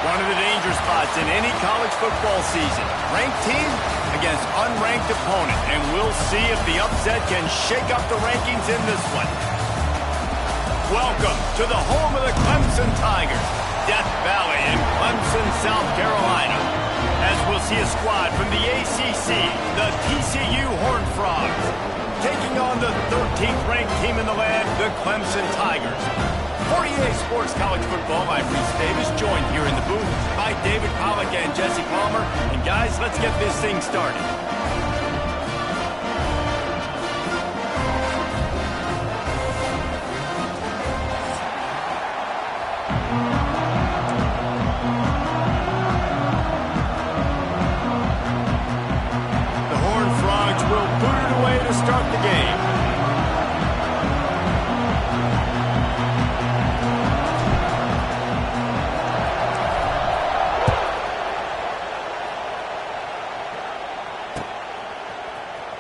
One of the danger spots in any college football season. Ranked team against unranked opponent. And we'll see if the upset can shake up the rankings in this one. Welcome to the home of the Clemson Tigers, Death Valley in Clemson, South Carolina. As we'll see a squad from the ACC, the TCU Horned Frogs, taking on the 13th ranked team in the land, the Clemson Tigers. 48 Sports College Football, I'm Reese Davis, joined here in the booth by David Pollack and Jesse Palmer. And guys, let's get this thing started. The Horned Frogs will boot it away to start the game.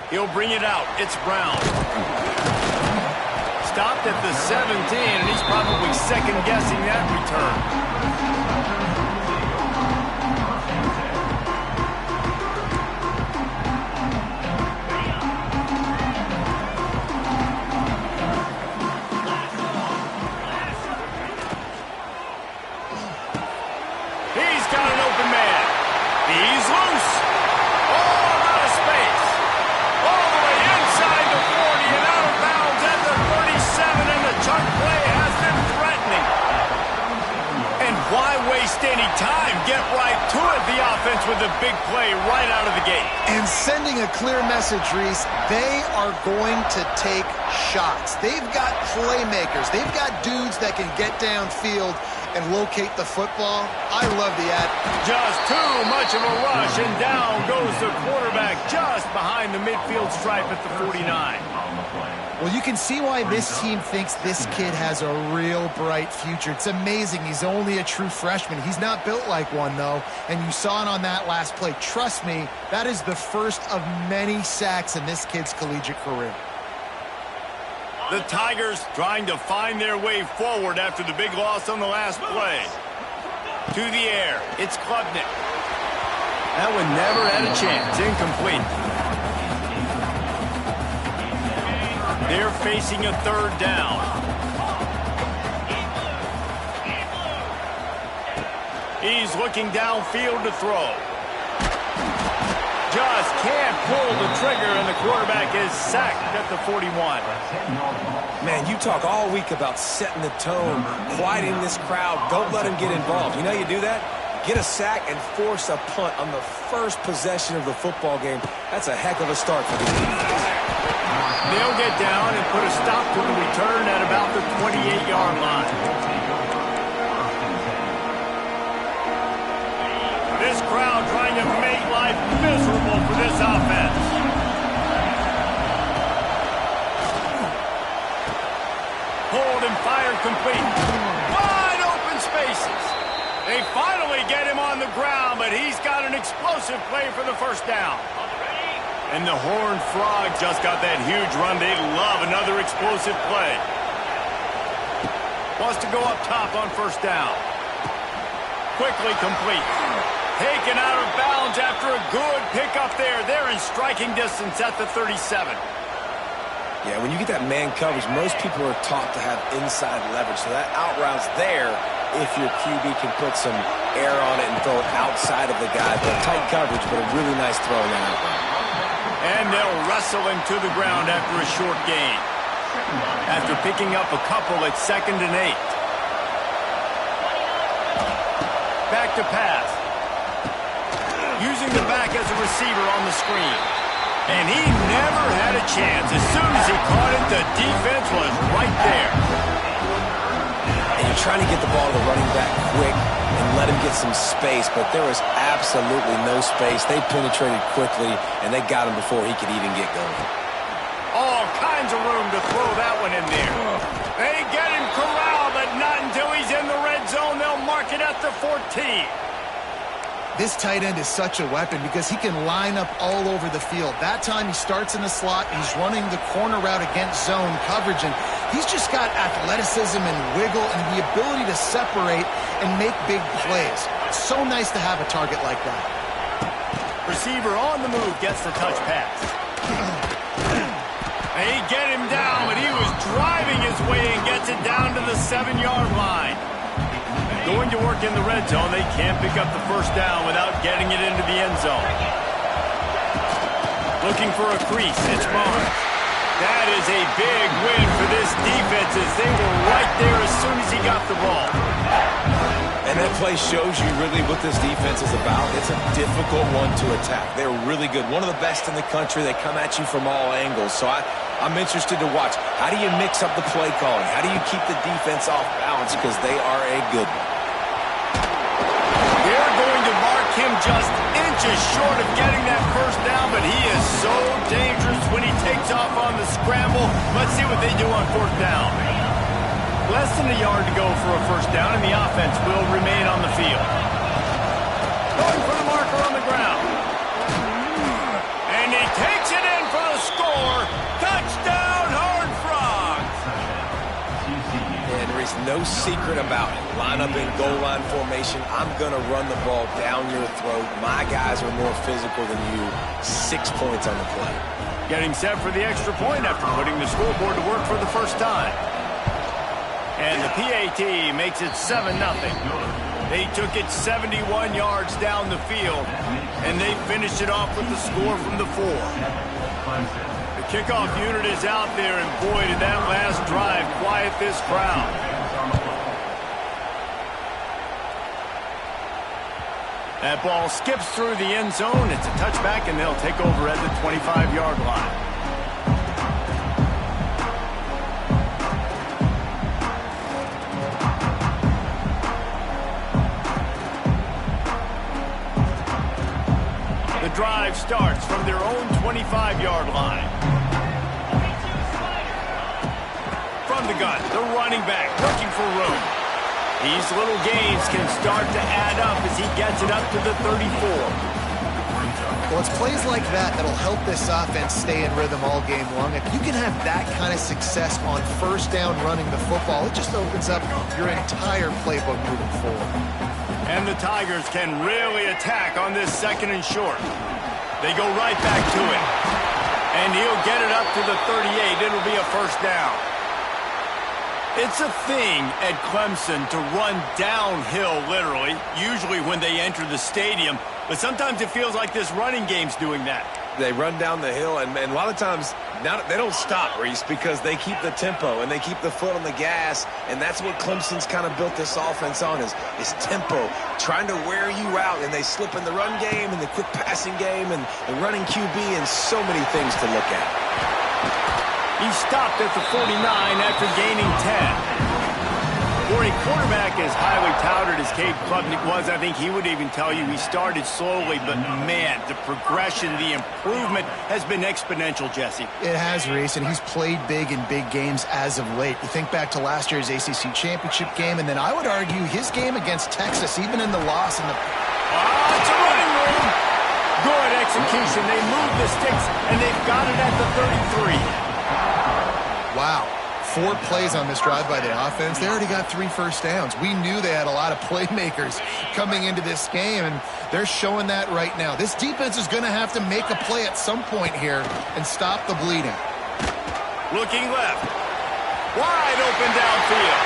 He'll bring it out. It's Brown. Stopped at the 17, and he's probably second-guessing that return. He's got an open man. He's loose. Oh, out of space. All the way inside the 40 and out of bounds at the 37, and the chunk play has been threatening. And why waste any time? Get right to it, the offense, with a big play right out of the gate. And sending a clear message, Reese, they are going to take shots. They've got playmakers. They've got dudes that can get downfield and locate the football. I love the ad. Just too much of a rush, and down goes the quarterback just behind the midfield stripe at the 49. Well, you can see why this team thinks this kid has a real bright future. It's amazing. He's only a true freshman. He's not built like one, though, and you saw it on that last play. Trust me, that is the first of many sacks in this kid's collegiate career. The Tigers trying to find their way forward after the big loss on the last play. To the air, it's Klubnik. That one never had a chance. Incomplete. They're facing a third down. He's looking downfield to throw. Just can't pull the trigger, and the quarterback is sacked at the 41. Man, you talk all week about setting the tone, quieting this crowd. Don't let them get involved. You know how you do that? Get a sack and force a punt on the first possession of the football game. That's a heck of a start for the defense. They'll get down and put a stop to the return at about the 28-yard line. This crowd trying to make life miserable for this offense. Hold and fire complete. Wide open spaces. They finally get him on the ground, but he's got an explosive play for the first down. And the Horned Frog just got that huge run. They love another explosive play. Wants to go up top on first down. Quickly complete. Taken out of bounds after a good pickup there. They're in striking distance at the 37. Yeah, when you get that man coverage, most people are taught to have inside leverage. So that out route's there if your QB can put some air on it and throw it outside of the guy. But tight coverage, but a really nice throw in that out route. And they'll wrestle him to the ground after a short gain. After picking up a couple at 2nd and 8. Back to pass. Using the back as a receiver on the screen. And he never had a chance. As soon as he caught it, the defense was right there. And you're trying to get the ball to the running back quick and let him get some space, but there was absolutely no space. They penetrated quickly, and they got him before he could even get going. All kinds of room to throw that one in there. They get him corralled, but not until he's in the red zone. They'll mark it at the 14. This tight end is such a weapon because he can line up all over the field. That time he starts in the slot, he's running the corner route against zone coverage, and he's just got athleticism and wiggle and the ability to separate and make big plays. It's so nice to have a target like that. Receiver on the move gets the touch pass. And he get him down, but he was driving his way and gets it down to the 7-yard line. Going to work in the red zone, they can't pick up the first down without getting it into the end zone. Looking for a crease, it's Barnes. That is a big win for this defense as they were right there as soon as he got the ball. And that play shows you really what this defense is about. It's a difficult one to attack. They're really good. One of the best in the country. They come at you from all angles. So I'm interested to watch. How do you mix up the play calling? How do you keep the defense off balance? Because they are a good one. They're going to mark him just inches short of getting that first down, but he is so dangerous when he takes off on the scramble. Let's see what they do on fourth down. Less than a yard to go for a first down, and the offense will remain on the field. Going for the marker on the ground. And he takes it in for the score. Touchdown, Horned Frogs! And there is no secret about it. Line up in goal line formation. I'm going to run the ball down your throat. My guys are more physical than you. 6 points on the play. Getting set for the extra point after putting the scoreboard to work for the first time. And the PAT makes it 7-0. They took it 71 yards down the field, and they finished it off with the score from the 4. The kickoff unit is out there, and boy, did that last drive quiet this crowd. That ball skips through the end zone. It's a touchback, and they'll take over at the 25-yard line. The drive starts from their own 25-yard line. From the gun, the running back looking for room. These little gains can start to add up as he gets it up to the 34. Well, it's plays like that that'll help this offense stay in rhythm all game long. If you can have that kind of success on first down running the football, it just opens up your entire playbook moving forward. And the Tigers can really attack on this 2nd and short. They go right back to it. And he'll get it up to the 38. It'll be a first down. It's a thing at Clemson to run downhill, literally, usually when they enter the stadium. But sometimes it feels like this running game's doing that. They run down the hill, and a lot of times now they don't stop, Reese, because they keep the tempo and they keep the foot on the gas, and that's what Clemson's kind of built this offense on is tempo, trying to wear you out, and they slip in the run game and the quick passing game and the running QB and so many things to look at. He stopped at the 49 after gaining 10. For a quarterback as highly touted as Cade Klubnik was, I think he would even tell you he started slowly, but man, the progression, the improvement has been exponential, Jesse. It has, Reese, and he's played big in big games as of late. You think back to last year's ACC championship game, and then I would argue his game against Texas, even in the loss in the... It's a running room. Good execution. They move the sticks, and they've got it at the 33. Wow. 4 plays on this drive by the offense. They already got 3 first downs. We knew they had a lot of playmakers coming into this game, and they're showing that right now. This defense is going to have to make a play at some point here and stop the bleeding. Looking left. Wide open downfield.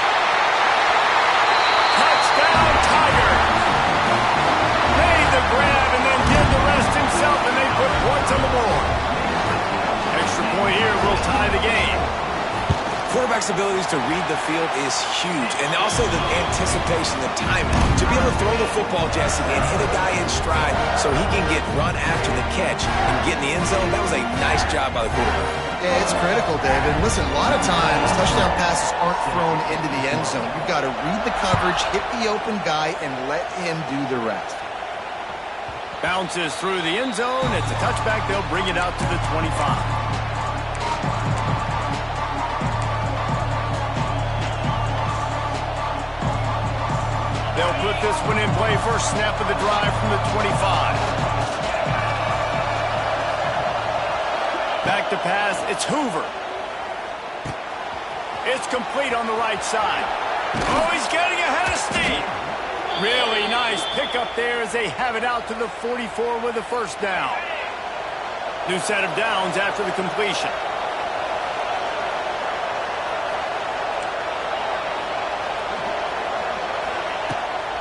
Touchdown, Tiger. Made the grab and then did the rest himself, and they put points on the board. Extra point here will tie the game. Quarterback's abilities to read the field is huge, and also the anticipation, the timing. To be able to throw the football, Jesse, and hit a guy in stride so he can get run after the catch and get in the end zone, that was a nice job by the quarterback. Yeah, it's critical, David. Listen, a lot of times touchdown passes aren't thrown into the end zone. You've got to read the coverage, hit the open guy, and let him do the rest. Bounces through the end zone. It's a touchback. They'll bring it out to the 25. They'll put this one in play. First snap of the drive from the 25. Back to pass. It's Hoover. It's complete on the right side. Oh, he's getting ahead of steam. Really nice pickup there as they have it out to the 44 with a first down. New set of downs after the completion.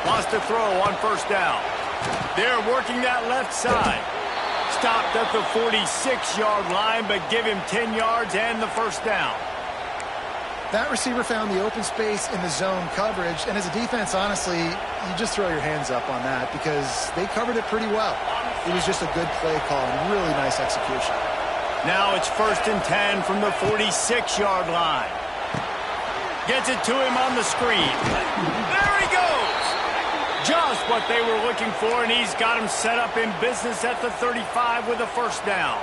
Lost a throw on first down. They're working that left side. Stopped at the 46-yard line, but give him 10 yards and the first down. That receiver found the open space in the zone coverage, and as a defense, honestly, you just throw your hands up on that because they covered it pretty well. It was just a good play call and really nice execution. Now it's 1st and 10 from the 46-yard line. Gets it to him on the screen. There he goes! Just what they were looking for, and he's got him set up in business at the 35 with a first down.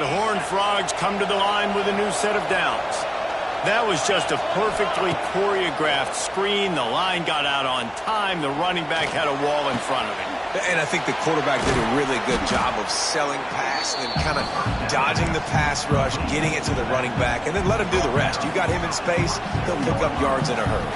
The Horned Frogs come to the line with a new set of downs. That was just a perfectly choreographed screen. The line got out on time. The running back had a wall in front of him. And I think the quarterback did a really good job of selling pass and then kind of dodging the pass rush, getting it to the running back, and then let him do the rest. You got him in space, he'll pick up yards in a hurry.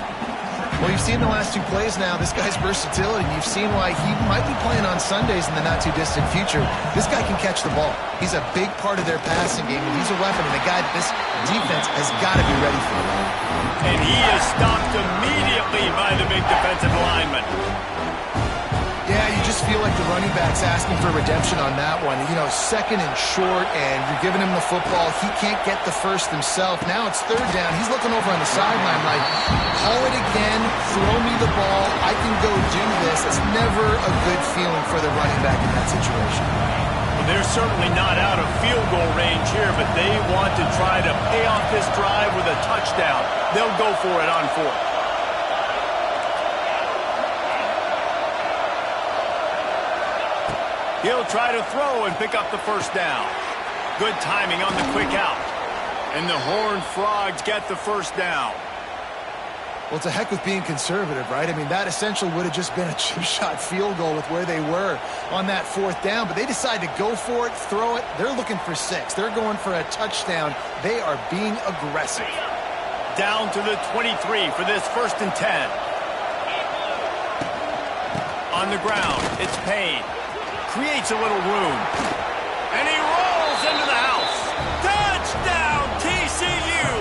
Well, you've seen the last 2 plays now. This guy's versatility. You've seen why he might be playing on Sundays in the not-too-distant future. This guy can catch the ball. He's a big part of their passing game, and he's a weapon, and a guy that this defense has got to be ready for. And he is stopped immediately by the big defensive lineman. Yeah, you just feel like the running back's asking for redemption on that one. You know, 2nd and short, and you're giving him the football. He can't get the first himself. Now it's 3rd down. He's looking over on the sideline like, call it again, throw me the ball, I can go do this. It's never a good feeling for the running back in that situation. Well, they're certainly not out of field goal range here, but they want to try to pay off this drive with a touchdown. They'll go for it on 4th. He'll try to throw and pick up the first down. Good timing on the quick out. And the Horned Frogs get the first down. Well, it's a heck with being conservative, right? I mean, that essentially would have just been a chip shot field goal with where they were on that 4th down. But they decide to go for it, throw it. They're looking for 6. They're going for a touchdown. They are being aggressive. Down to the 23 for this 1st and 10. On the ground, it's Payne. Creates a little room. And he rolls into the house. Touchdown, TCU!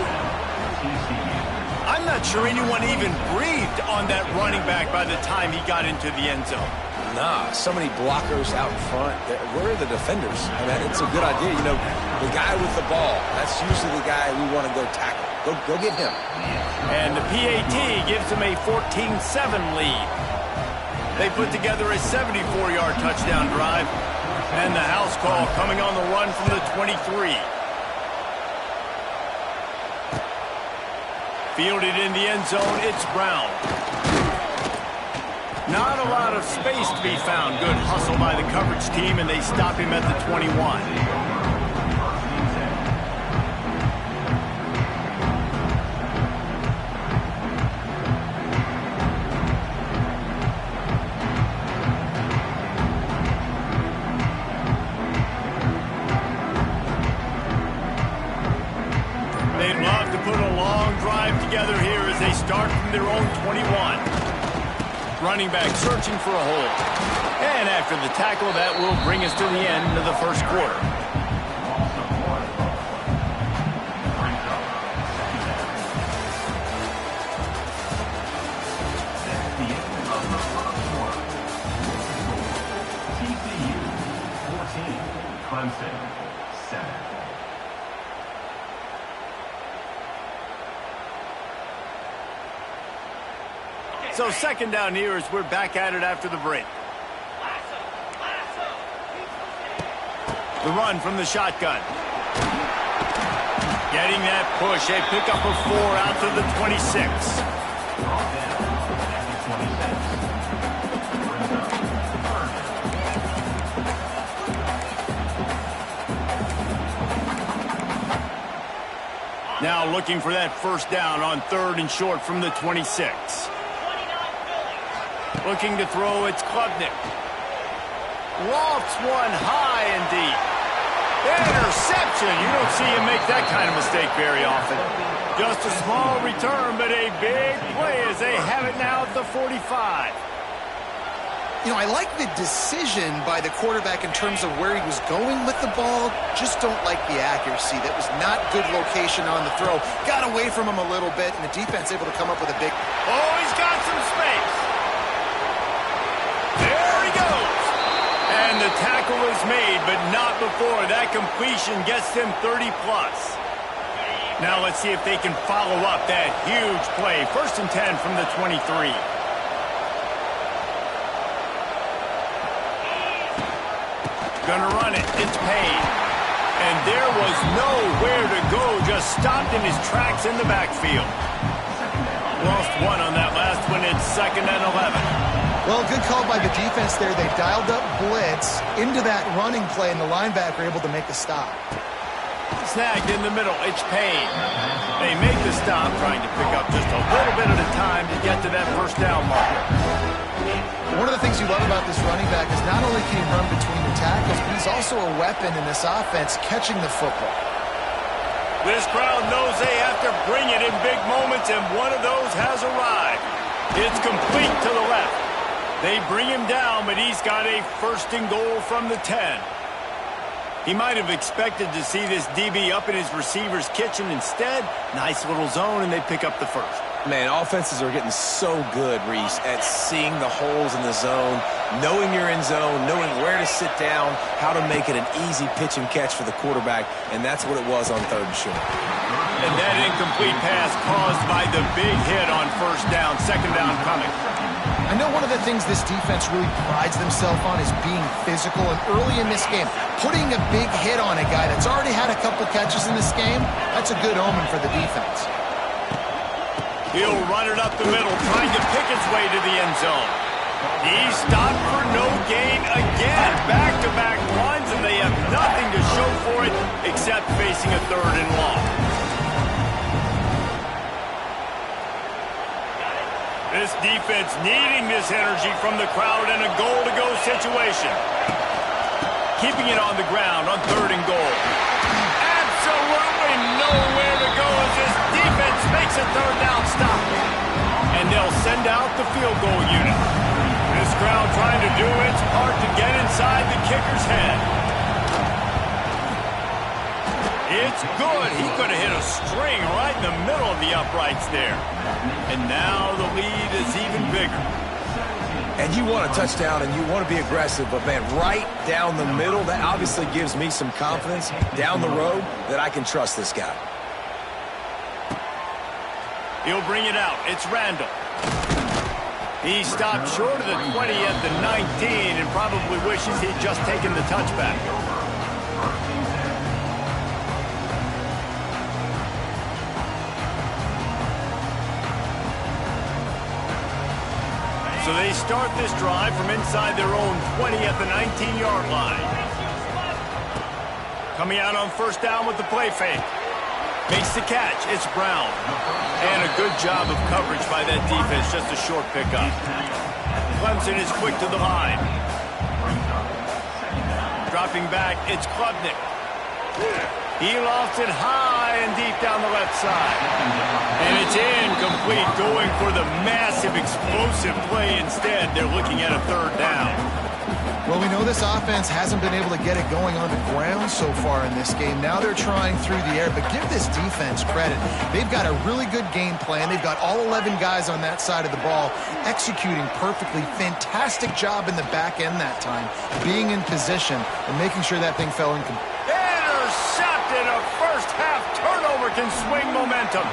I'm not sure anyone even breathed on that running back by the time he got into the end zone. Nah, so many blockers out front. Where are the defenders? I mean, it's a good idea. You know, the guy with the ball, that's usually the guy we want to go tackle. Go get him. And the PAT gives him a 14-7 lead. They put together a 74-yard touchdown drive. And the house call coming on the run from the 23. Fielded in the end zone, it's Brown. Not a lot of space to be found. Good hustle by the coverage team, and they stop him at the 21. Together here as they start from their own 21. Running back searching for a hole. And after the tackle, that will bring us to the end of the first quarter. TCU 14, Clemson 7. So 2nd down here as we're back at it after the break. The run from the shotgun. Getting that push. A pickup of 4 out to the 26. Now looking for that first down on 3rd and short from the 26. Looking to throw, it's Klubnik. Lofts one high and deep. Interception. You don't see him make that kind of mistake very often. Just a small return, but a big play as they have it now at the 45. You know, I like the decision by the quarterback in terms of where he was going with the ball. Just don't like the accuracy. That was not good location on the throw. Got away from him a little bit, and the defense able to come up with a big... Oh, he's got some space. There he goes. And the tackle is made, but not before. That completion gets them 30-plus. Now let's see if they can follow up that huge play. 1st and 10 from the 23. Gonna run it. It's paid. And there was nowhere to go. Just stopped in his tracks in the backfield. Lost one on that last one. It's 2nd and 11. Well, good call by the defense there. They dialed up blitz into that running play, and the linebacker able to make the stop. Snagged in the middle. It's paid. They make the stop, trying to pick up just a little bit at a time to get to that 1st down marker. One of the things you love about this running back is not only can he run between the tackles, but he's also a weapon in this offense catching the football. This crowd knows they have to bring it in big moments, and one of those has arrived. It's complete to the left. They bring him down, but he's got a 1st and goal from the 10. He might have expected to see this DB up in his receiver's kitchen. Instead, nice little zone, and they pick up the 1st. Man, offenses are getting so good, Reese, at seeing the holes in the zone, knowing you're in zone, knowing where to sit down, how to make it an easy pitch and catch for the quarterback, and that's what it was on 3rd and short. And that incomplete pass caused by the big hit on 1st down, 2nd down coming. I know one of the things this defense really prides themselves on is being physical, and early in this game, putting a big hit on a guy that's already had a couple catches in this game, that's a good omen for the defense. He'll run it up the middle, trying to pick his way to the end zone. He stopped for no gain again. Back-to-back runs, and they have nothing to show for it except facing a 3rd and long. This defense needing this energy from the crowd in a goal-to-go situation. Keeping it on the ground on 3rd and goal. Absolutely nowhere to go as this defense makes a 3rd down stop. And they'll send out the field goal unit. This crowd trying to do its part to get inside the kicker's head. It's good. He could have hit a string right in the middle of the uprights there. And now the lead is even bigger. And you want a touchdown and you want to be aggressive, but man, right down the middle, that obviously gives me some confidence down the road that I can trust this guy. He'll bring it out. It's Randall. He stopped short of the 20 at the 19 and probably wishes he'd just taken the touchback. So they start this drive from inside their own 20 at the 19-yard line. Coming out on 1st down with the play fake. Makes the catch. It's Brown. And a good job of coverage by that defense. Just a short pickup. Clemson is quick to the line. Dropping back, it's Klubnik. He lofts it high and deep down the left side. And it's incomplete, going for the massive explosive play instead. They're looking at a 3rd down. Well, we know this offense hasn't been able to get it going on the ground so far in this game. Now they're trying through the air, but give this defense credit. They've got a really good game plan. They've got all 11 guys on that side of the ball executing perfectly. Fantastic job in the back end that time, being in position and making sure that thing fell incomplete. Intercepted. A 1st half turnover can swing momentum.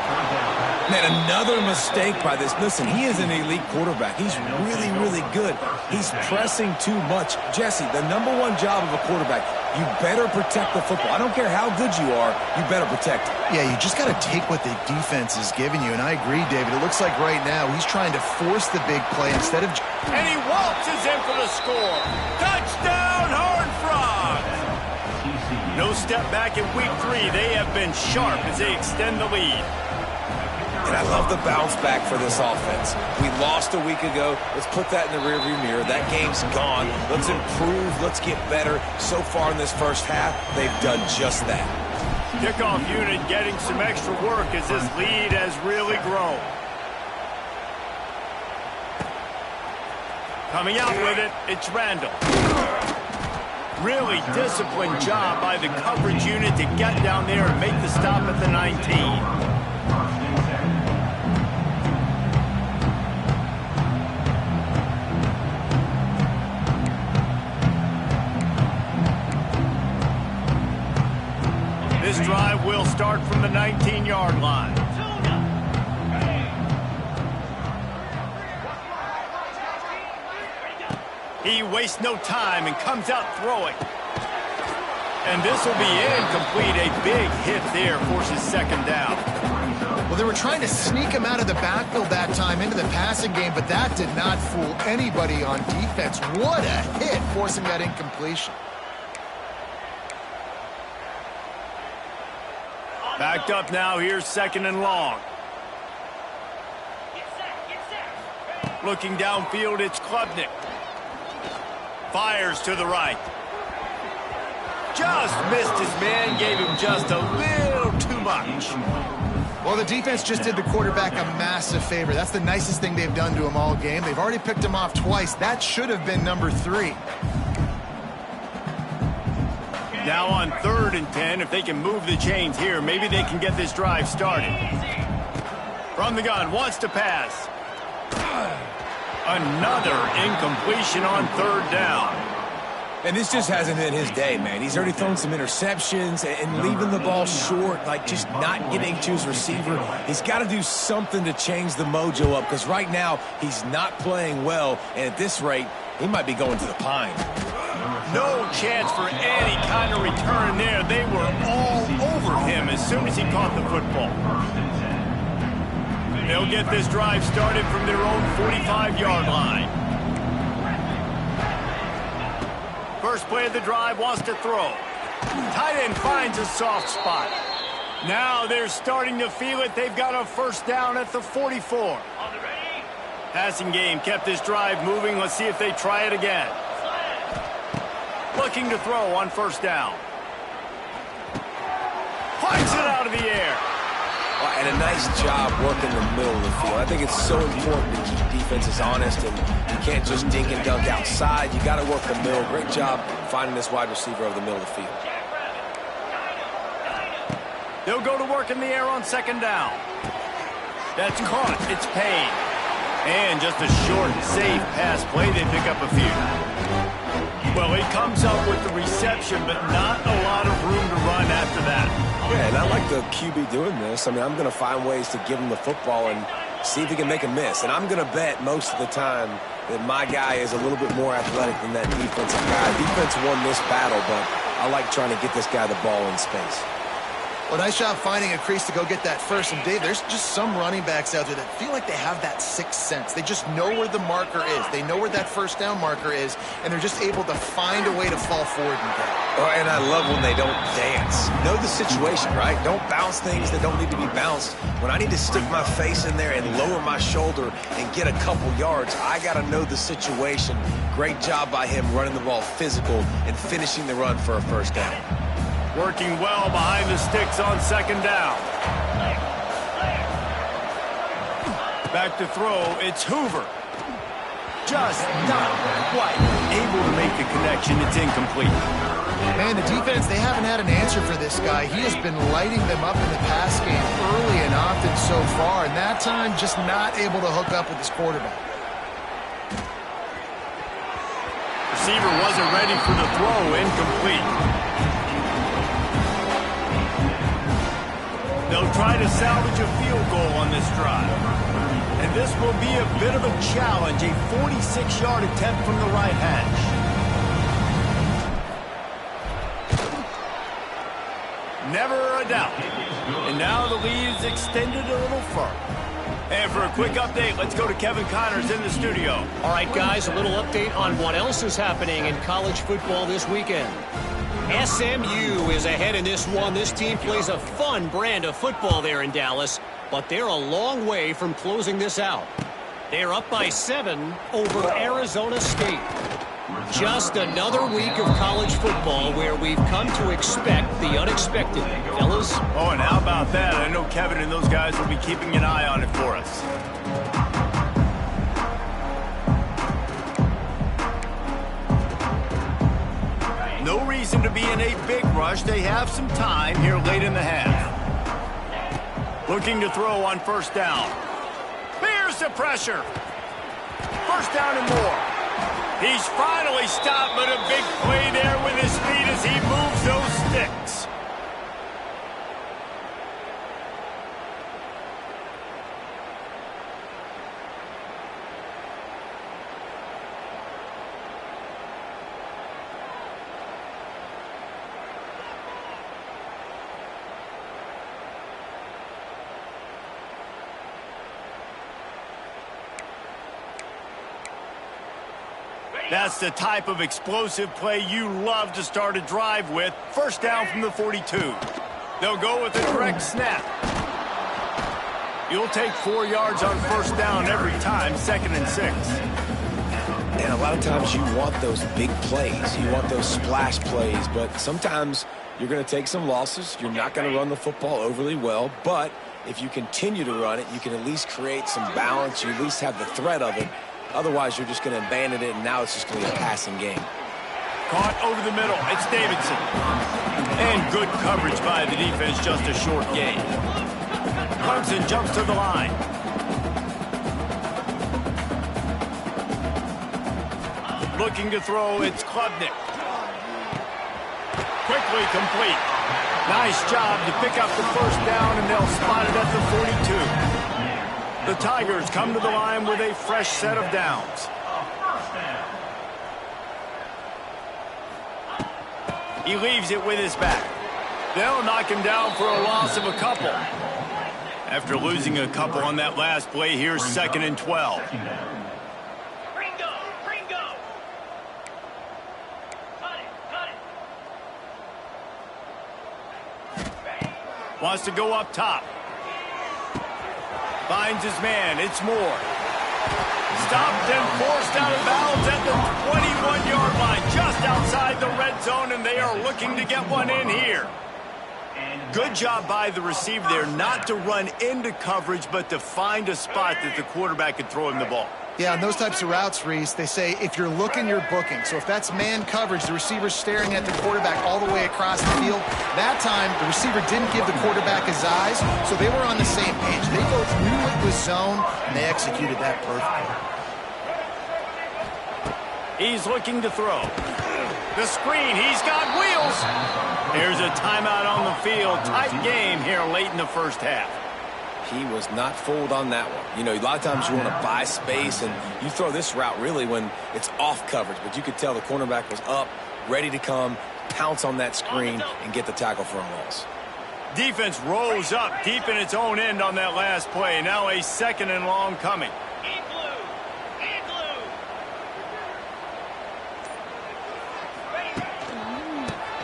Man, another mistake by this. Listen, he is an elite quarterback. He's really, really good. He's pressing too much. Jesse, the #1 job of a quarterback, you better protect the football. I don't care how good you are, you better protect it. Yeah, you just got to take what the defense is giving you, and I agree, David. It looks like right now he's trying to force the big play instead of... And he waltzes in for the score. Touchdown, Horned Frogs! No step back in week 3. They have been sharp as they extend the lead. And I love the bounce back for this offense. We lost a week ago. Let's put that in the rearview mirror. That game's gone. Let's improve. Let's get better. So far in this 1st half, they've done just that. Kickoff unit getting some extra work as this lead has really grown. Coming out with it, it's Randall. Really disciplined job by the coverage unit to get down there and make the stop at the 19. This drive will start from the 19-yard line. He wastes no time and comes out throwing. And this will be incomplete. A big hit there forces second down. Well, they were trying to sneak him out of the backfield that time into the passing game, but that did not fool anybody on defense. What a hit, forcing that incompletion. Backed up now, here's second and long. Looking downfield, it's Klubnik. Fires to the right. Just missed his man, gave him just a little too much. Well, the defense just did the quarterback a massive favor. That's the nicest thing they've done to him all game. They've already picked him off twice. That should have been number 3. Now on 3rd and 10, if they can move the chains here, maybe they can get this drive started. From the gun, wants to pass. Another incompletion on 3rd down. And this just hasn't been his day, man. He's already thrown some interceptions and leaving the ball short, like just not getting to his receiver. He's got to do something to change the mojo up, because right now he's not playing well, and at this rate, he might be going to the pine. No chance for any kind of return there. They were all over him as soon as he caught the football. They'll get this drive started from their own 45-yard line. First play of the drive, wants to throw. Tight end finds a soft spot. Now they're starting to feel it. They've got a first down at the 44. Passing game kept this drive moving. Let's see if they try it again. Looking to throw on first down. Fires it out of the air. And a nice job working the middle of the field. I think it's so important to keep defenses honest, and you can't just dink and dunk outside. You got to work the middle. Great job finding this wide receiver over the middle of the field. They'll go to work in the air on second down. That's caught. It's Payne. And just a short, safe pass play. They pick up a few. Well, he comes up with the reception, but not a lot of room to run after that. Yeah, and I like the QB doing this. I mean, I'm going to find ways to give him the football and see if he can make a miss. And I'm going to bet most of the time that my guy is a little bit more athletic than that defensive guy. Defense won this battle, but I like trying to get this guy the ball in space. Well, nice job finding a crease to go get that first. And, Dave, there's just some running backs out there that feel like they have that sixth sense. They just know where the marker is. They know where that first down marker is, and they're just able to find a way to fall forward and get it. Oh, and I love when they don't dance. Know the situation, right? Don't bounce things that don't need to be bounced. When I need to stick my face in there and lower my shoulder and get a couple yards, I got to know the situation. Great job by him running the ball physical and finishing the run for a first down. Working well behind the sticks on second down. Back to throw, it's Hoover. Just not quite able to make the connection. It's incomplete. Man, the defense, they haven't had an answer for this guy. He has been lighting them up in the pass game early and often so far, and that time just not able to hook up with his quarterback. Receiver wasn't ready for the throw, incomplete. They'll try to salvage a field goal on this drive. And this will be a bit of a challenge, a 46-yard attempt from the right hash. Never a doubt. And now the lead is extended a little further. And for a quick update, let's go to Kevin Connors in the studio. All right, guys, a little update on what else is happening in college football this weekend. SMU is ahead in this one. This team plays a fun brand of football there in Dallas, but they're a long way from closing this out. They're up by 7 over Arizona State. Just another week of college football where we've come to expect the unexpected, fellas. Oh, and how about that? I know Kevin and those guys will be keeping an eye on it for us. No reason to be in a big rush. They have some time here late in the half. Looking to throw on first down. Here's the pressure. First down and more. He's finally stopped, but a big play there with his feet as he moves those sticks. That's the type of explosive play you love to start a drive with. First down from the 42. They'll go with a direct snap. You'll take 4 yards on first down every time, 2nd and 6. And a lot of times you want those big plays. You want those splash plays, but sometimes you're going to take some losses. You're not going to run the football overly well, but if you continue to run it, you can at least create some balance. You at least have the threat of it. Otherwise, you're just going to abandon it, and now it's just going to be a passing game. Caught over the middle. It's Davidson. And good coverage by the defense, just a short gain. Clemson jumps to the line. Looking to throw, it's Klubnik. Quickly complete. Nice job to pick up the first down, and they'll spot it at the 42. The Tigers come to the line with a fresh set of downs. He leaves it with his back. They'll knock him down for a loss of a couple. After losing a couple on that last play, here's 2nd and 12. Wants to go up top. Finds his man. It's Moore. Stopped and forced out of bounds at the 21-yard line, just outside the red zone, and they are looking to get one in here. Good job by the receiver there, not to run into coverage, but to find a spot that the quarterback could throw him the ball. Yeah, on those types of routes, Reese, they say if you're looking, you're booking. So if that's man coverage, the receiver's staring at the quarterback all the way across the field. That time, the receiver didn't give the quarterback his eyes, so they were on the same page. They both knew it was zone, and they executed that perfectly. He's looking to throw. The screen, he's got wheels. Here's a timeout on the field. Tight game here late in the first half. He was not fooled on that one. You know, a lot of times you want to buy space, and you throw this route really when it's off coverage. But you could tell the cornerback was up, ready to come, pounce on that screen, and get the tackle for a loss. Defense rose up deep in its own end on that last play. Now a 2nd and long coming.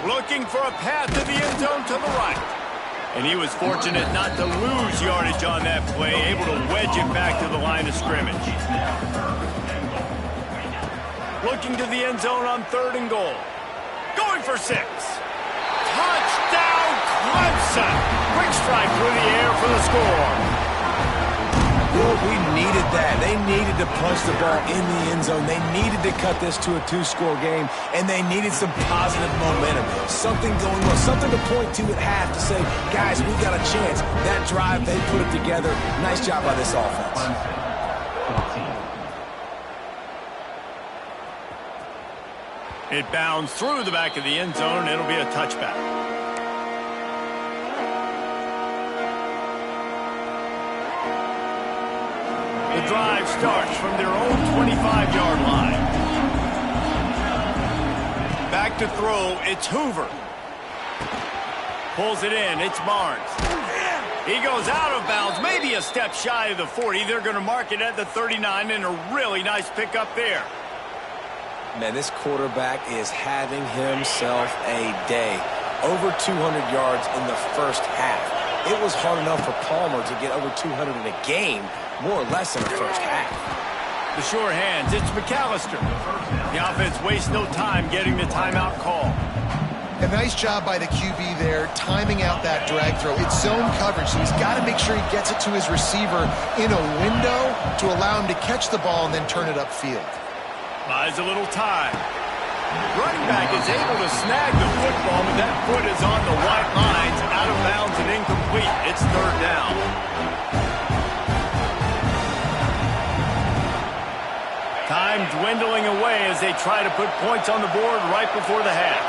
Looking for a path to the end zone to the right. And he was fortunate not to lose yardage on that play, able to wedge it back to the line of scrimmage. Looking to the end zone on 3rd and goal. Going for 6. Touchdown, Clemson! Quick strike through the air for the score. Well, we needed that. They needed to punch the ball in the end zone. They needed to cut this to a 2-score game, and they needed some positive momentum. Something going on, something to point to at half to say, guys, we got a chance. That drive, they put it together. Nice job by this offense. It bounds through the back of the end zone, and it'll be a touchback. The drive starts from their own 25-yard line. Back to throw, it's Hoover. Pulls it in, it's Barnes. He goes out of bounds, maybe a step shy of the 40. They're going to mark it at the 39, and a really nice pickup there. Man, this quarterback is having himself a day. Over 200 yards in the first half. It was hard enough for Palmer to get over 200 in a game, more or less in the first half. The sure hands, it's McAllister. The offense wastes no time getting the timeout call. A nice job by the QB there, timing out that drag throw. It's zone coverage, so he's got to make sure he gets it to his receiver in a window to allow him to catch the ball and then turn it upfield. Buys a little time. Running back is able to snag the football, but that foot is on the white lines, out of bounds and incomplete. It's third down. Time dwindling away as they try to put points on the board right before the half.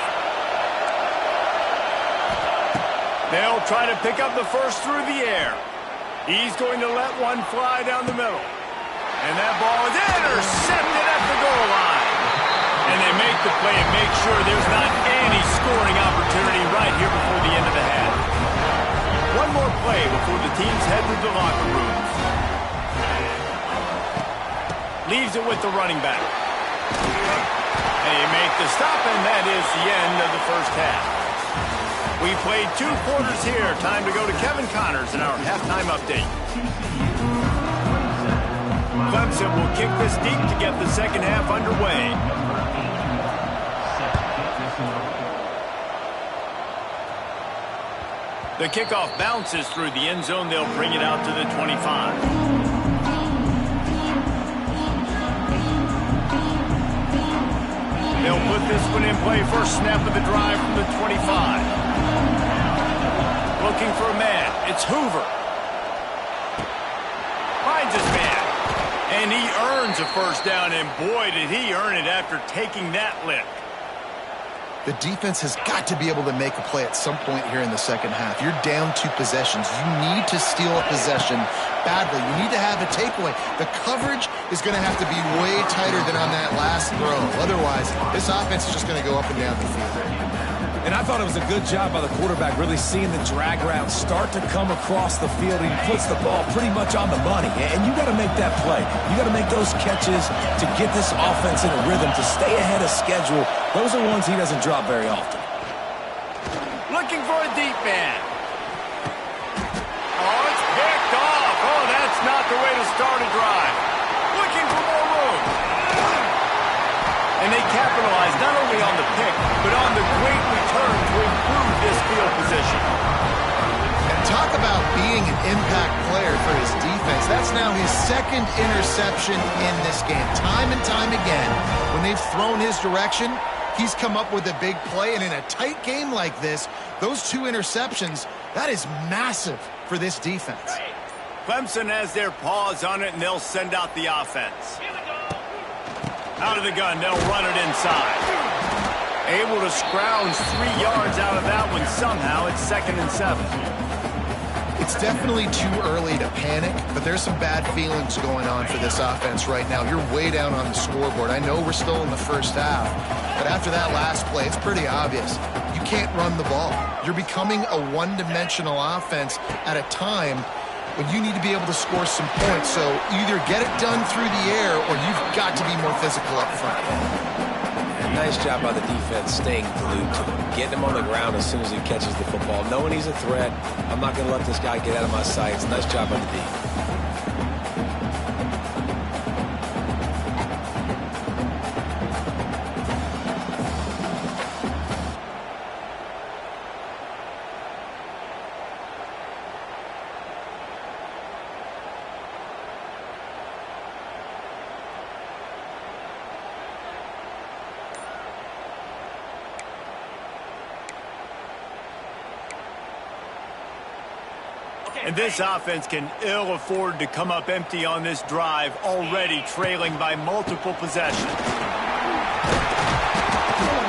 They'll try to pick up the first through the air. He's going to let one fly down the middle. And that ball is intercepted at the goal line. And they make the play and make sure there's not any scoring opportunity right here before the end of the half. One more play before the teams head to the locker rooms. Leaves it with the running back. They make the stop, and that is the end of the first half. We played 2 quarters here. Time to go to Kevin Connors in our halftime update. Clemson will kick this deep to get the second half underway. The kickoff bounces through the end zone. They'll bring it out to the 25. They'll put this one in play. First snap of the drive from the 25. Looking for a man. It's Hoover. Finds his man. And he earns a first down, and boy, did he earn it after taking that lick. The defense has got to be able to make a play at some point here in the second half. You're down 2 possessions. You need to steal a possession badly. You need to have a takeaway. The coverage is going to have to be way tighter than on that last throw. Otherwise, this offense is just going to go up and down the field. And I thought it was a good job by the quarterback really seeing the drag route start to come across the field. He puts the ball pretty much on the money. And you got to make that play. You got to make those catches to get this offense in a rhythm, to stay ahead of schedule. Those are ones he doesn't drop very often. Looking for a deep man. Oh, it's picked off. Oh, that's not the way to start a drive. Looking for more room. And they capitalize not only on the pick, but on the great return to improve this field position. And talk about being an impact player for his defense. That's now his 2nd interception in this game. Time and time again, when they've thrown his direction, he's come up with a big play. And in a tight game like this, those 2 interceptions, that is massive for this defense. Clemson has their paws on it, and they'll send out the offense. Out of the gun, they'll run it inside. Able to scrounge 3 yards out of that one somehow. It's 2nd and 7. It's definitely too early to panic, but there's some bad feelings going on for this offense right now. You're way down on the scoreboard. I know we're still in the first half, but after that last play, it's pretty obvious. You can't run the ball. You're becoming a one-dimensional offense at a time when you need to be able to score some points. So either get it done through the air or you've got to be more physical up front. Nice job by the defense staying glued to him, getting him on the ground as soon as he catches the football, knowing he's a threat. I'm not going to let this guy get out of my sights. Nice job by the defense. And this offense can ill afford to come up empty on this drive, already trailing by multiple possessions.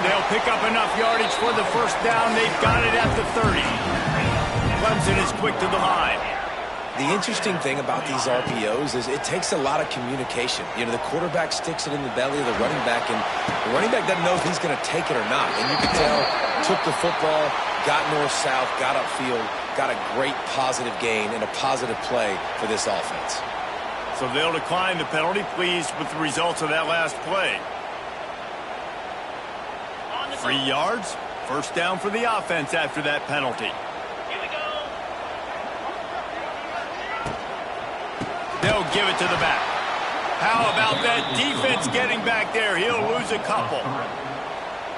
They'll pick up enough yardage for the first down. They've got it at the 30. Clemson is quick to the line. The interesting thing about these RPOs is it takes a lot of communication. You know, the quarterback sticks it in the belly of the running back, and the running back doesn't know if he's going to take it or not. And you can tell, took the football, got north-south, got upfield, got a great positive gain and a positive play for this offense. So they'll decline the penalty, pleased with the results of that last play. 3 yards, first down for the offense after that penalty. Here we go. They'll give it to the back. How about that defense getting back there? He'll lose a couple.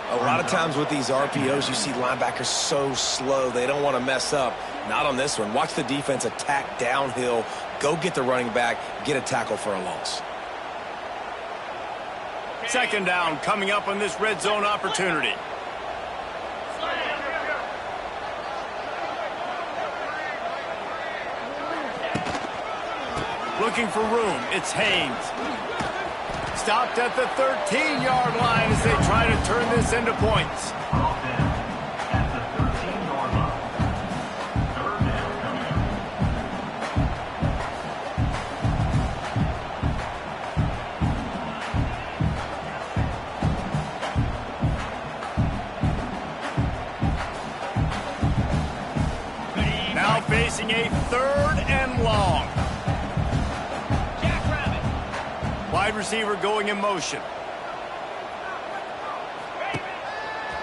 A lot of times with these RPOs, you see linebackers so slow, they don't want to mess up. Not on this one. Watch the defense attack downhill, go get the running back, get a tackle for a loss. Second down coming up on this red zone opportunity. Looking for room. It's Haynes. Stopped at the 13-yard line as they try to turn this into points. At the 13-yard line. Third down coming up. Now facing a third and long. Wide receiver going in motion.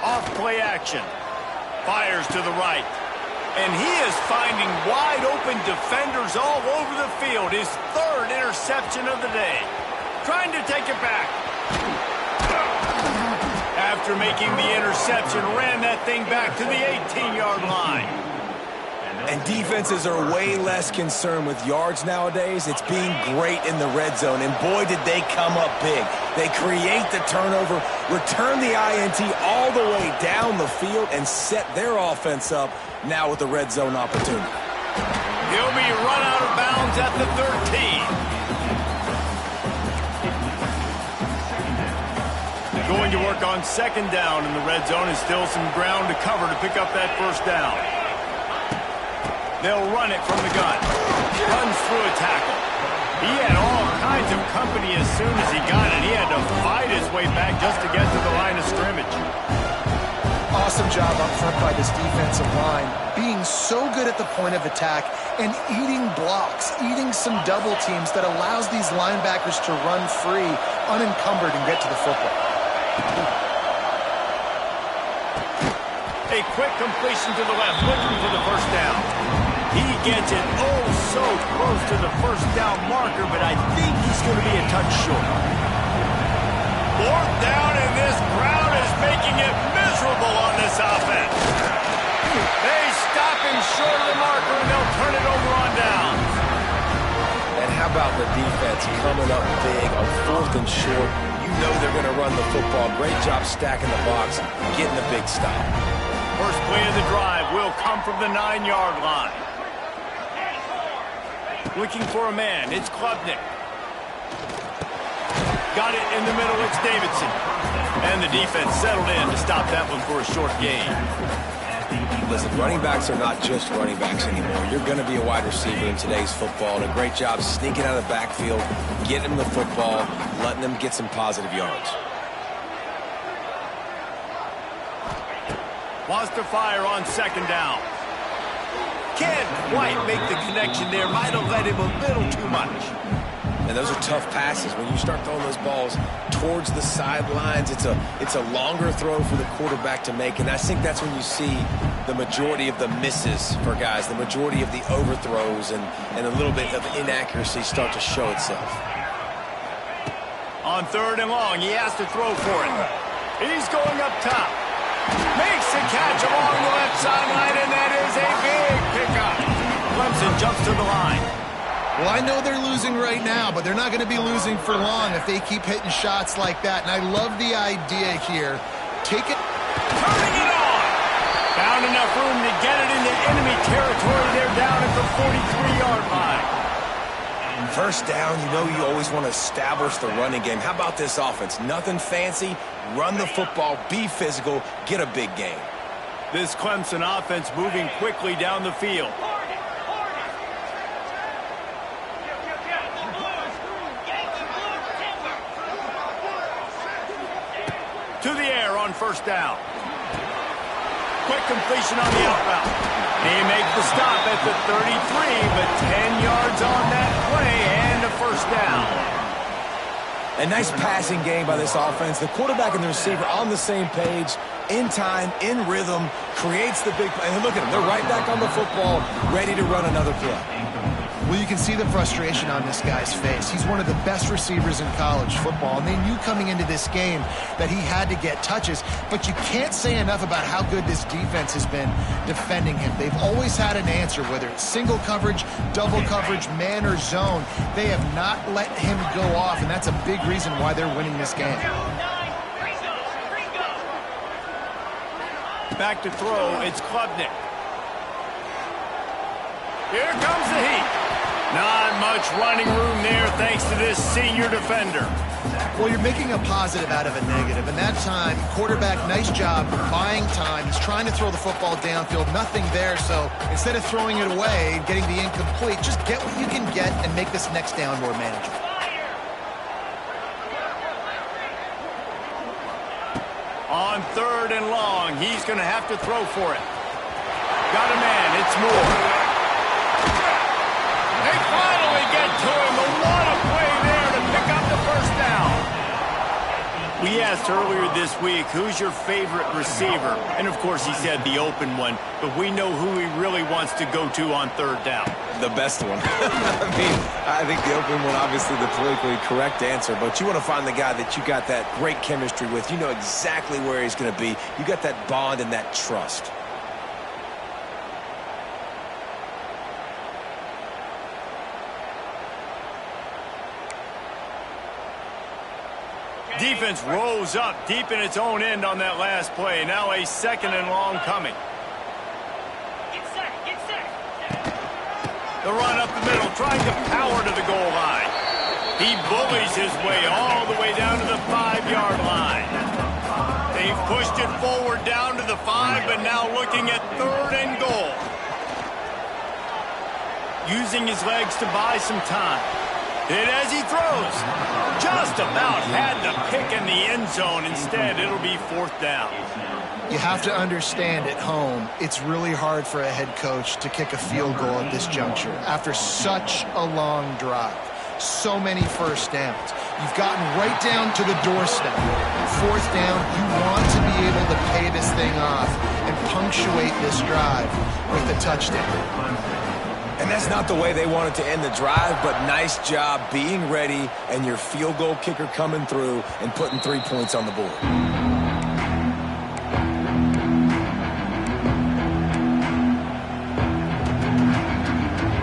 Off play action. Fires to the right. And he is finding wide open defenders all over the field. His third interception of the day. Trying to take it back. After making the interception, ran that thing back to the 18-yard line. And defenses are way less concerned with yards nowadays. It's being great in the red zone. And boy, did they come up big. They create the turnover, return the INT all the way down the field, and set their offense up now with the red zone opportunity. He'll be run out of bounds at the 13. Going to work on second down in the red zone. Is still some ground to cover to pick up that first down. They'll run it from the gun. Runs through a tackle. He had all kinds of company as soon as he got it. He had to fight his way back just to get to the line of scrimmage. Awesome job up front by this defensive line. Being so good at the point of attack and eating blocks, eating some double teams that allows these linebackers to run free, unencumbered, and get to the football. A quick completion to the left, looking for the first down. He gets it oh so close to the first down marker, but I think he's going to be a touch short. Fourth down, and this crowd is making it miserable on this offense. They stop him short of the marker, and they'll turn it over on down. And how about the defense coming up big on fourth and short? You know they're going to run the football. Great job stacking the box, getting the big stop. First play of the drive will come from the 9-yard line. Looking for a man. It's Klubnik. Got it in the middle. It's Davidson. And the defense settled in to stop that one for a short gain. Listen, running backs are not just running backs anymore. You're going to be a wide receiver in today's football. And a great job sneaking out of the backfield, getting them the football, letting them get some positive yards. Wants to fire on second down. Can't quite make the connection there. Might have led him a little too much. And those are tough passes. When you start throwing those balls towards the sidelines, it's a longer throw for the quarterback to make. And I think that's when you see the majority of the misses for guys, the majority of the overthrows and a little bit of inaccuracy start to show itself. On third and long, he has to throw for it. He's going up top. Makes the catch along the left sideline, and that is a big pickup. Clemson jumps to the line. Well, I know they're losing right now, but they're not going to be losing for long if they keep hitting shots like that. And I love the idea here. Take it. Turning it on. Found enough room to get it into enemy territory. They're down at the 43-yard line. First down, you know you always want to establish the running game. How about this offense? Nothing fancy. Run the football, be physical, get a big gain. This Clemson offense moving quickly down the field. To the air on first down. Quick completion on the out route. They make the stop at the 33, but 10 yards on that play and a first down. A nice passing game by this offense. The quarterback and the receiver on the same page, in time, in rhythm, creates the big play. And look at them. They're right back on the football, ready to run another play. Well, you can see the frustration on this guy's face. He's one of the best receivers in college football, and they knew coming into this game that he had to get touches, but you can't say enough about how good this defense has been defending him. They've always had an answer, whether it's single coverage, double coverage, man or zone. They have not let him go off, and that's a big reason why they're winning this game. Back to throw, it's Klubnik. Here comes the heat. Not much running room there thanks to this senior defender. Well, you're making a positive out of a negative, and that time, quarterback, nice job buying time. He's trying to throw the football downfield, nothing there, so instead of throwing it away and getting the incomplete, just get what you can get and make this next down more manageable. On 3rd and long, he's going to have to throw for it. Got a man, it's Moore. They finally get to him, but what a play there to pick up the first down. We asked earlier this week, who's your favorite receiver? And of course he said the open one, but we know who he really wants to go to on 3rd down. The best one. I think the open one, obviously the politically correct answer, but you want to find the guy that you got that great chemistry with. You know exactly where he's going to be. You got that bond and that trust. Defense rose up deep in its own end on that last play. Now a 2nd and long coming. Get set. The run up the middle, trying to power to the goal line. He bullies his way all the way down to the 5-yard line. They've pushed it forward down to the 5, but now looking at 3rd and goal. Using his legs to buy some time. And as he throws, just about had the pick in the end zone. Instead, it'll be 4th down. You have to understand at home, it's really hard for a head coach to kick a field goal at this juncture after such a long drive. So many first downs. You've gotten right down to the doorstep. 4th down, you want to be able to pay this thing off and punctuate this drive with a touchdown. And that's not the way they wanted to end the drive, but nice job being ready and your field goal kicker coming through and putting 3 points on the board.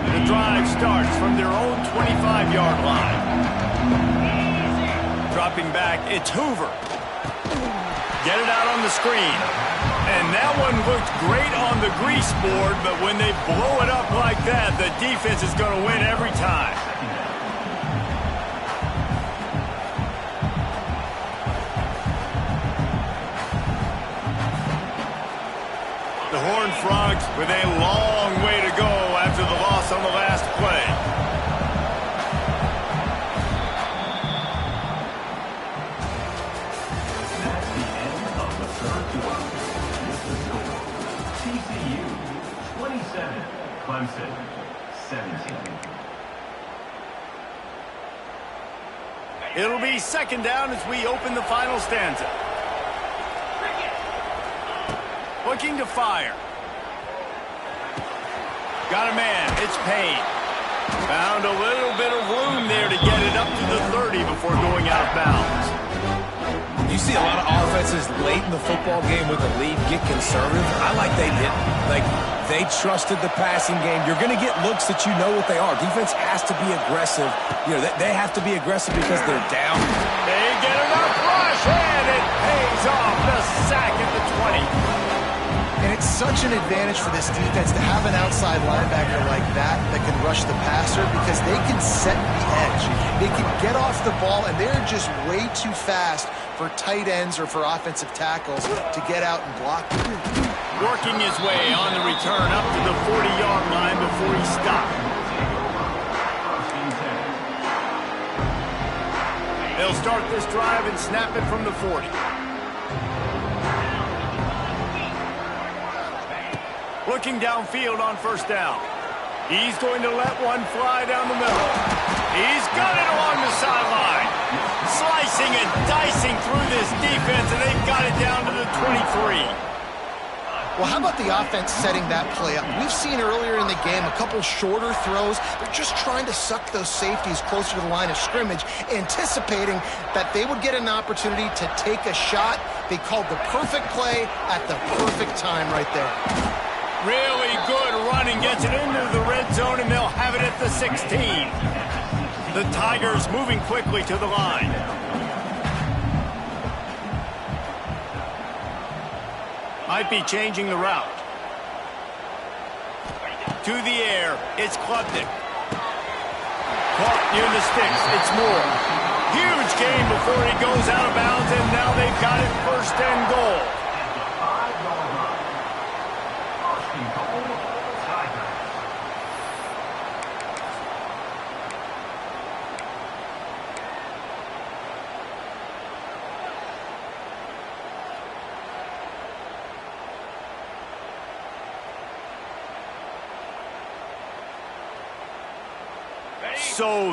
The drive starts from their own 25-yard line. Dropping back, it's Hoover. Get it out on the screen. And that one looked great on the grease board, but when they blow it up like that, the defense is going to win every time. The Horned Frogs with a long way to go after the loss on the last play. That's the end of the 3rd quarter. With the score, TCU 27, Clemson 17. It'll be 2nd down as we open the final stanza. Looking to fire. Got a man. It's Payne. Found a little bit of room there to get it up to the 30 before going out of bounds. You see a lot of offenses late in the football game with a lead get conservative. I like they didn't. Like, they trusted the passing game. You're going to get looks that you know what they are. Defense has to be aggressive. You know, they have to be aggressive because they're down. They get enough rush, and it pays off. The sack at the 20. And it's such an advantage for this defense to have an outside linebacker like that can rush the passer because they can set the edge. They can get off the ball, and they're just way too fast for tight ends or for offensive tackles to get out and block. Working his way on the return up to the 40-yard line before he stopped. They'll start this drive and snap it from the 40. Looking downfield on 1st down. He's going to let one fly down the middle. He's got it along the sideline. Slicing and dicing through this defense, and they've got it down to the 23. Well, how about the offense setting that play up? We've seen earlier in the game a couple shorter throws. They're just trying to suck those safeties closer to the line of scrimmage, anticipating that they would get an opportunity to take a shot. They called the perfect play at the perfect time right there. Really good running, gets it into the red zone, and they'll have it at the 16. The Tigers moving quickly to the line. Might be changing the route. To the air, it's Klubnik. Caught near the sticks, it's Moore. Huge gain before he goes out of bounds, and now they've got it 1st and goal.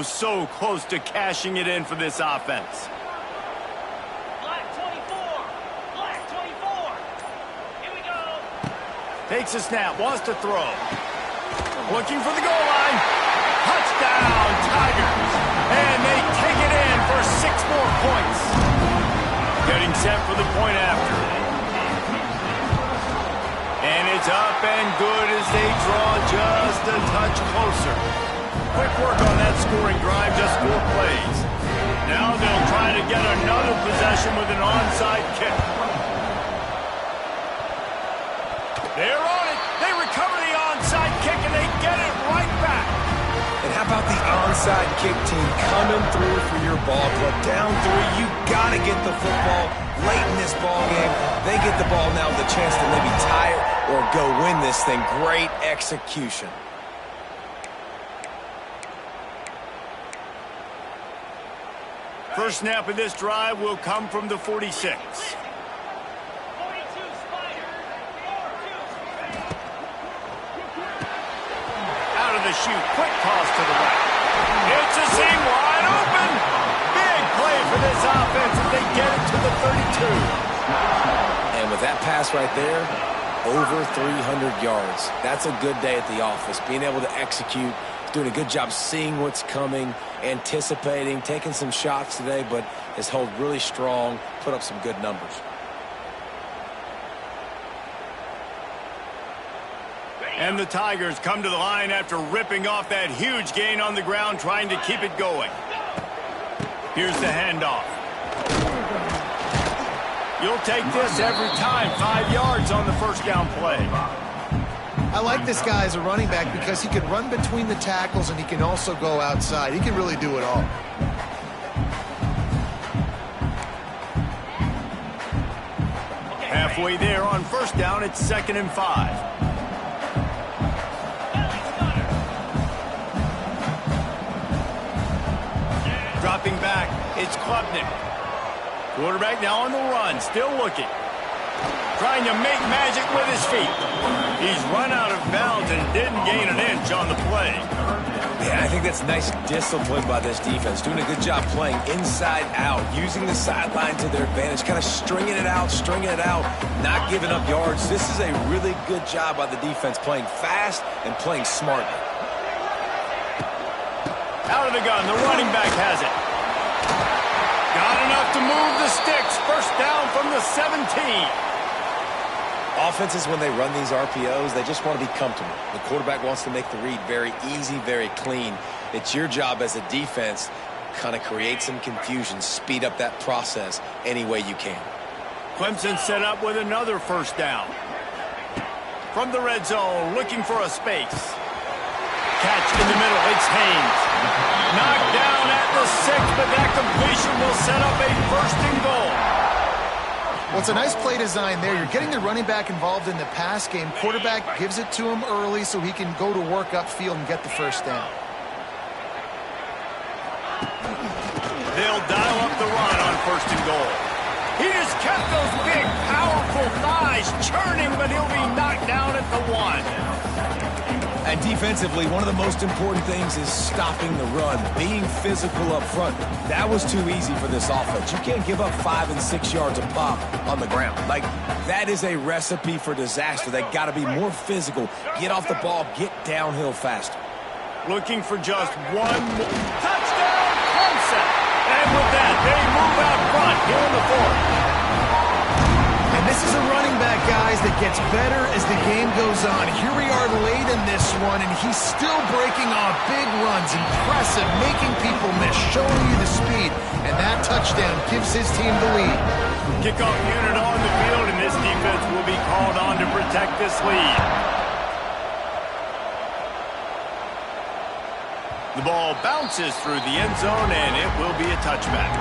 So close to cashing it in for this offense. Black 24. Black 24. Here we go. Takes a snap, wants to throw. Looking for the goal line. Touchdown, Tigers. And they take it in for 6 more points. Getting set for the point after. And it's up and good as they draw just a touch closer. Quick work on that scoring drive, just 4 plays. Now they'll try to get another possession with an onside kick. They're on it. They recover the onside kick, and they get it right back. And how about the onside kick team coming through for your ball club? Down 3, you got to get the football late in this ball game. They get the ball now with a chance to maybe tie it or go win this thing. Great execution. First snap of this drive will come from the 46. 42 Spider. 4-2. Out of the chute, quick toss to the right. It's a seam wide open. Big play for this offense as they get it to the 32. And with that pass right there, over 300 yards. That's a good day at the office. Being able to execute, doing a good job seeing what's coming, anticipating, taking some shots today, but has held really strong, put up some good numbers. And the Tigers come to the line after ripping off that huge gain on the ground, trying to keep it going. Here's the handoff. You'll take this every time. 5 yards on the first down play. I like this guy as a running back because he can run between the tackles and he can also go outside. He can really do it all. Halfway there on first down, it's 2nd and 5. Dropping back, it's Klubnik. Quarterback now on the run, still looking. Trying to make magic with his feet. He's run out of bounds and didn't gain an inch on the play. Yeah, I think that's nice discipline by this defense. Doing a good job playing inside out, using the sideline to their advantage, kind of stringing it out, not giving up yards. This is a really good job by the defense, playing fast and playing smartly. Out of the gun, the running back has it. Got enough to move the sticks. First down from the 17. Offenses, when they run these RPOs, they just want to be comfortable. The quarterback wants to make the read very easy, very clean. It's your job as a defense, kind of create some confusion, speed up that process any way you can. Clemson set up with another first down. From the red zone, looking for a space. Catch in the middle, it's Haynes. Knocked down at the 6, but that completion will set up a 1st and goal. Well, it's a nice play design there. You're getting the running back involved in the pass game. Quarterback gives it to him early so he can go to work upfield and get the first down. They'll dial up the run on 1st and goal. He just kept those big, powerful thighs churning, but he'll be knocked down at the 1. And defensively, one of the most important things is stopping the run, being physical up front. That was too easy for this offense. You can't give up 5 and 6 yards a pop on the ground. Like, that is a recipe for disaster. They got to be more physical, get off the ball, get downhill faster. Looking for just one more. Touchdown, Clemson! And with that, they move out front here in the fourth. And this is a running back, guys, that gets better as the game goes on. Here we are late in this one, and he's still breaking off big runs. Impressive, making people miss, showing you the speed. And that touchdown gives his team the lead. Kickoff unit on the field, and this defense will be called on to protect this lead. The ball bounces through the end zone, and it will be a touchback.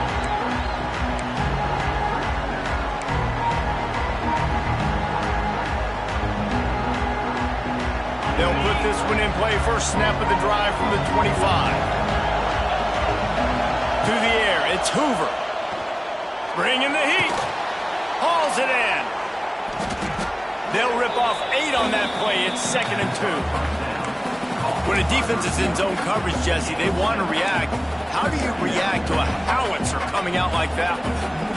They'll put this one in play. First snap of the drive from the 25. Through the air, it's Hoover. Bringing the heat. Hauls it in. They'll rip off 8 on that play. It's 2nd and 2. When a defense is in zone coverage, Jesse, they want to react. How do you react to a howitzer coming out like that?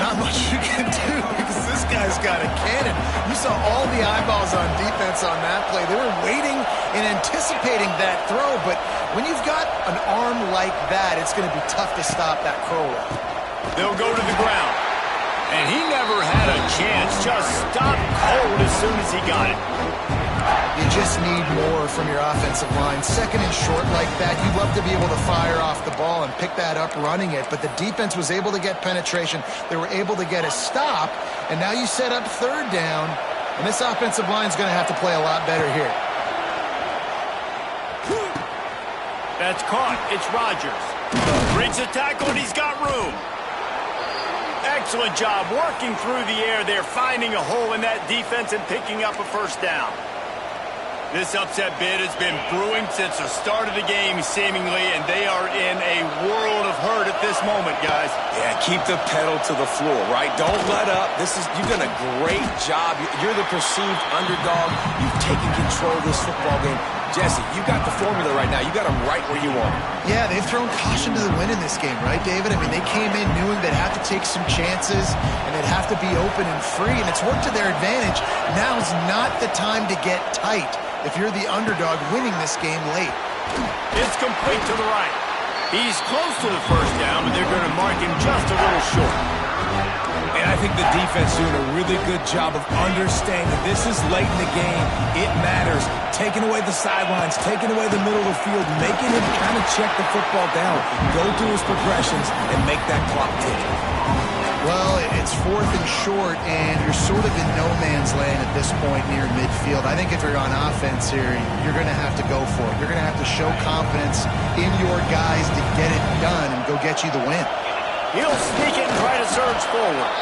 Not much you can do because this guy's got a cannon. You saw all the eyeballs on defense on that play. They were waiting and anticipating that throw, but when you've got an arm like that, it's going to be tough to stop that curl route. They'll go to the ground. And he never had a chance. Just stopped cold as soon as he got it. You just need more from your offensive line. 2nd and short like that, you'd love to be able to fire off the ball and pick that up running it, but the defense was able to get penetration. They were able to get a stop, and now you set up 3rd down, and this offensive line is going to have to play a lot better here. That's caught. It's Rodgers. Breaks a tackle, and he's got room. Excellent job working through the air there, finding a hole in that defense and picking up a first down. This upset bid has been brewing since the start of the game, seemingly, and they are in a world of hurt at this moment, guys. Yeah, keep the pedal to the floor, right? Don't let up. You've done a great job. You're the perceived underdog. You've taken control of this football game. Jesse, you got the formula right now. You got them right where you want them. Yeah, they've thrown caution to the wind in this game, right, David? I mean, they came in knowing they'd have to take some chances, and they'd have to be open and free, and it's worked to their advantage. Now's not the time to get tight if you're the underdog winning this game late. It's complete to the right. He's close to the first down, but they're going to mark him just a little short. And I think the defense doing a really good job of understanding this is late in the game. It matters. Taking away the sidelines, taking away the middle of the field, making him kind of check the football down, go through his progressions, and make that clock tick. Well, it's 4th and short, and you're sort of in no man's land at this point near midfield. I think if you're on offense here, you're going to have to go for it. You're going to have to show confidence in your guys to get it done and go get you the win. He'll sneak it and try to surge forward.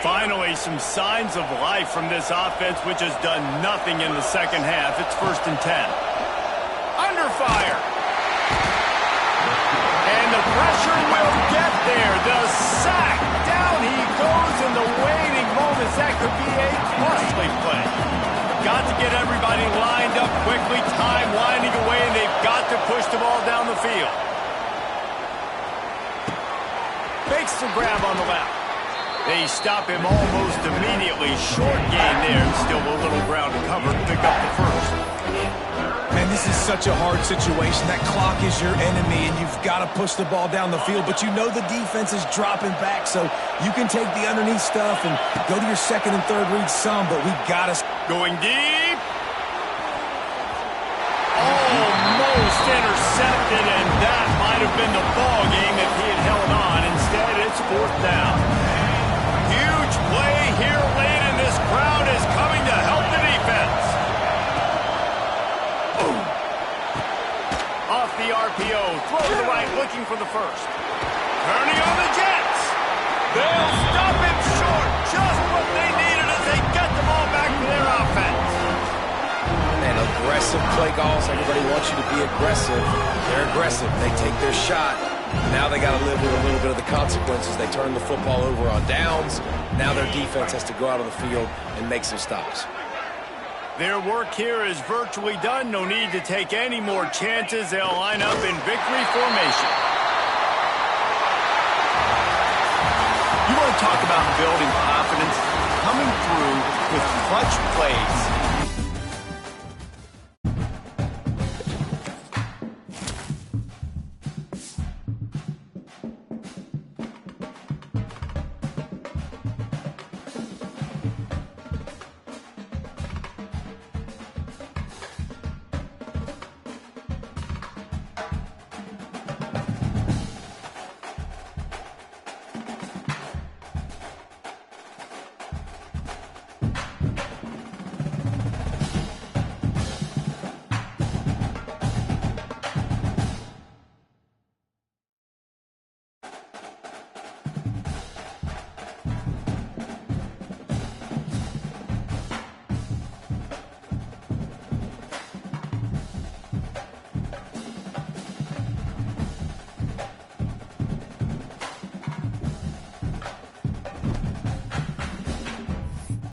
Finally, some signs of life from this offense, which has done nothing in the second half. It's 1st and 10. Under fire. And the pressure will get there. The sack. Down he goes in the waiting moments. That could be a costly play. Got to get everybody lined up quickly. Time winding away, and they've got to push the ball down the field. Makes the grab on the left. They stop him almost immediately. Short gain there. Still a little ground to cover to pick up the first. Man, this is such a hard situation. That clock is your enemy, and you've got to push the ball down the field. But you know the defense is dropping back, so you can take the underneath stuff and go to your 2nd and 3rd read some, but we've got to... Going deep. Almost intercepted, and that might have been the ball game if he had held on. Instead, it's it's 4th down. Huge play here late, and this crowd is coming to help the defense. Off the RPO, throw to the right, looking for the first. Turning on the Jets. They'll stop him short. Just what they needed as they get the ball back to their offense. And aggressive play calls. Everybody wants you to be aggressive. They're aggressive. They take their shot. Now they got to live with a little bit of the consequences. They turn the football over on downs. Now their defense has to go out on the field and make some stops. Their work here is virtually done. No need to take any more chances. They'll line up in victory formation. You want to talk about building confidence? Coming through with clutch plays.